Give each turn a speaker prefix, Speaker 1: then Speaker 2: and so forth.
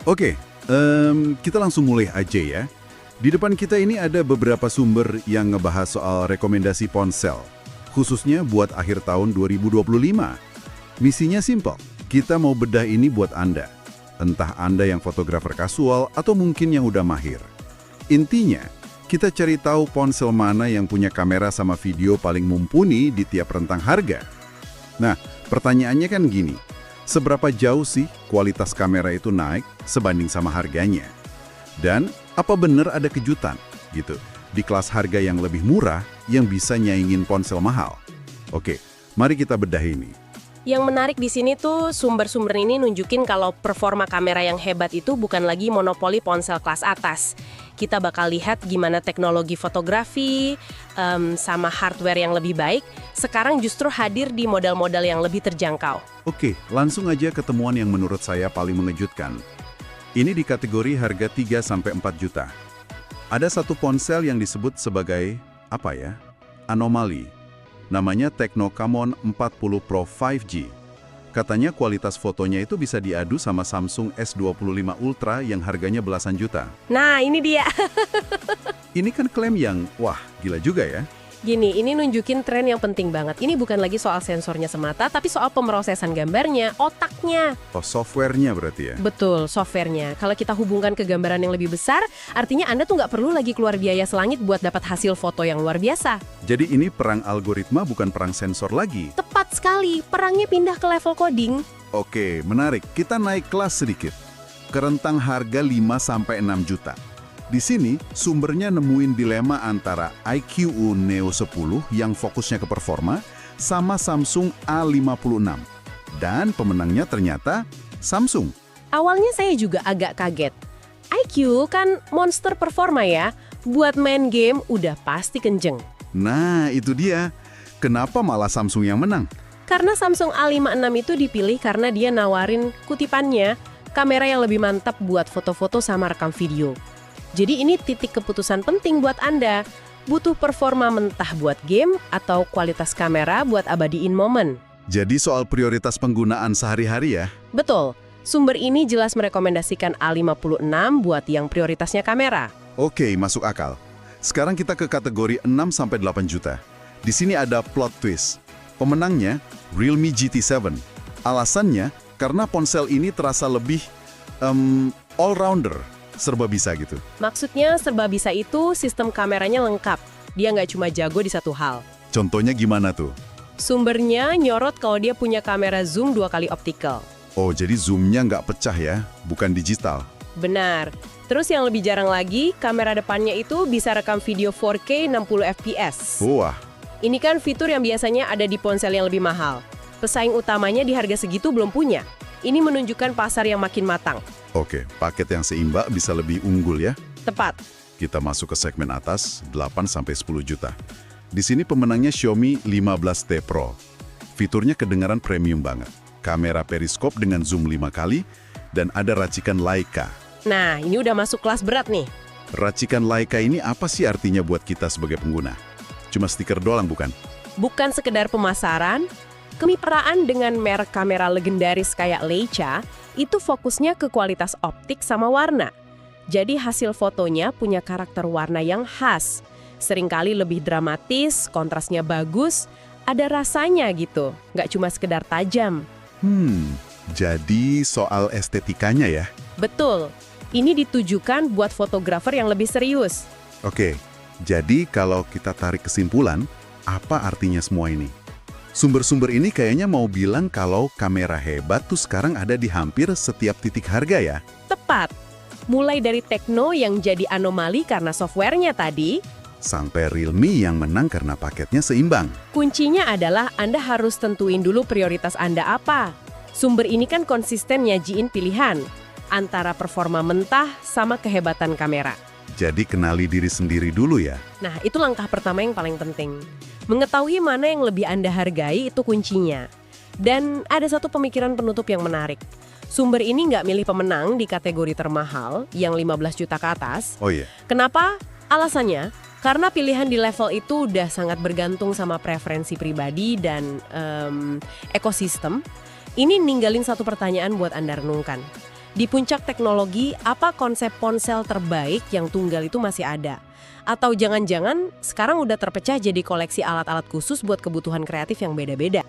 Speaker 1: Oke, kita langsung mulai aja ya. Di depan kita ini ada beberapa sumber yang ngebahas soal rekomendasi ponsel, khususnya buat akhir tahun 2025. Misinya simpel, kita mau bedah ini buat Anda. Entah Anda yang fotografer kasual atau mungkin yang udah mahir. Intinya, kita cari tahu ponsel mana yang punya kamera sama video paling mumpuni di tiap rentang harga. Nah, pertanyaannya kan gini, seberapa jauh sih kualitas kamera itu naik sebanding sama harganya? Dan apa benar ada kejutan gitu di kelas harga yang lebih murah yang bisa nyaingin ponsel mahal? Oke, mari kita bedah ini.
Speaker 2: Yang menarik di sini tuh sumber-sumber ini nunjukin kalau performa kamera yang hebat itu bukan lagi monopoli ponsel kelas atas. Kita bakal lihat gimana teknologi fotografi sama hardware yang lebih baik sekarang justru hadir di model-model yang lebih terjangkau.
Speaker 1: Oke, langsung aja ketemuan yang menurut saya paling mengejutkan. Ini di kategori harga 3-4 juta. Ada satu ponsel yang disebut sebagai, anomali. Namanya Tecno-Camon 40 Pro 5G. Katanya kualitas fotonya itu bisa diadu sama Samsung S25 Ultra yang harganya belasan juta.
Speaker 2: Nah, ini dia.
Speaker 1: Ini kan klaim yang, wah, gila juga ya.
Speaker 2: Gini, ini nunjukin tren yang penting banget. Ini bukan lagi soal sensornya semata, tapi soal pemrosesan gambarnya, otaknya.
Speaker 1: Oh, softwarenya berarti ya?
Speaker 2: Betul, softwarenya. Kalau kita hubungkan ke gambaran yang lebih besar, artinya Anda tuh nggak perlu lagi keluar biaya selangit buat dapat hasil foto yang luar biasa.
Speaker 1: Jadi ini perang algoritma bukan perang sensor lagi?
Speaker 2: Tepat sekali, perangnya pindah ke level coding.
Speaker 1: Oke, menarik. Kita naik kelas sedikit. Ke rentang harga 5-6 juta. Di sini, sumbernya nemuin dilema antara iQOO Neo 10 yang fokusnya ke performa sama Samsung A56. Dan pemenangnya ternyata Samsung.
Speaker 2: Awalnya saya juga agak kaget. iQOO kan monster performa ya, buat main game udah pasti kenceng.
Speaker 1: Nah, itu dia. Kenapa malah Samsung yang menang?
Speaker 2: Karena Samsung A56 itu dipilih karena dia nawarin kutipannya, kamera yang lebih mantap buat foto-foto sama rekam video. Jadi ini titik keputusan penting buat Anda. Butuh performa mentah buat game atau kualitas kamera buat abadiin momen.
Speaker 1: Jadi soal prioritas penggunaan sehari-hari ya?
Speaker 2: Betul. Sumber ini jelas merekomendasikan A56 buat yang prioritasnya kamera.
Speaker 1: Oke, masuk akal. Sekarang kita ke kategori 6-8 juta. Di sini ada plot twist. Pemenangnya Realme GT7. Alasannya karena ponsel ini terasa lebih all-rounder. Serba bisa gitu.
Speaker 2: Maksudnya serba bisa itu sistem kameranya lengkap. Dia nggak cuma jago di satu hal.
Speaker 1: Contohnya gimana tuh?
Speaker 2: Sumbernya nyorot kalau dia punya kamera zoom 2 kali optical.
Speaker 1: Oh, jadi zoomnya nggak pecah ya? Bukan digital?
Speaker 2: Benar. Terus yang lebih jarang lagi, kamera depannya itu bisa rekam video 4K 60 fps.
Speaker 1: Wah.
Speaker 2: Ini kan fitur yang biasanya ada di ponsel yang lebih mahal. Pesaing utamanya di harga segitu belum punya. Ini menunjukkan pasar yang makin matang.
Speaker 1: Oke, paket yang seimbang bisa lebih unggul ya?
Speaker 2: Tepat.
Speaker 1: Kita masuk ke segmen atas, 8-10 juta. Di sini pemenangnya Xiaomi 15T Pro. Fiturnya kedengaran premium banget. Kamera periskop dengan zoom 5 kali, dan ada racikan Leica.
Speaker 2: Nah, ini udah masuk kelas berat nih.
Speaker 1: Racikan Leica ini apa sih artinya buat kita sebagai pengguna? Cuma stiker doang bukan?
Speaker 2: Bukan sekedar pemasaran, kemitraan dengan merek kamera legendaris kayak Leica itu fokusnya ke kualitas optik sama warna. Jadi hasil fotonya punya karakter warna yang khas. Seringkali lebih dramatis, kontrasnya bagus, ada rasanya gitu. Nggak cuma sekedar tajam.
Speaker 1: Jadi soal estetikanya ya?
Speaker 2: Betul. Ini ditujukan buat fotografer yang lebih serius.
Speaker 1: Oke, jadi kalau kita tarik kesimpulan, apa artinya semua ini? Sumber-sumber ini kayaknya mau bilang kalau kamera hebat tuh sekarang ada di hampir setiap titik harga ya?
Speaker 2: Tepat. Mulai dari Tecno yang jadi anomali karena softwarenya tadi,
Speaker 1: sampai Realme yang menang karena paketnya seimbang.
Speaker 2: Kuncinya adalah Anda harus tentuin dulu prioritas Anda apa. Sumber ini kan konsisten nyajiin pilihan antara performa mentah sama kehebatan kamera.
Speaker 1: Jadi kenali diri sendiri dulu ya?
Speaker 2: Nah, itu langkah pertama yang paling penting. Mengetahui mana yang lebih Anda hargai itu kuncinya. Dan ada satu pemikiran penutup yang menarik. Sumber ini nggak milih pemenang di kategori termahal, yang 15 juta ke atas.
Speaker 1: Oh iya?
Speaker 2: Kenapa? Alasannya, karena pilihan di level itu udah sangat bergantung sama preferensi pribadi dan ekosistem. Ini ninggalin satu pertanyaan buat Anda renungkan. Di puncak teknologi, apa konsep ponsel terbaik yang tunggal itu masih ada? Atau jangan-jangan sekarang udah terpecah jadi koleksi alat-alat khusus buat kebutuhan kreatif yang beda-beda?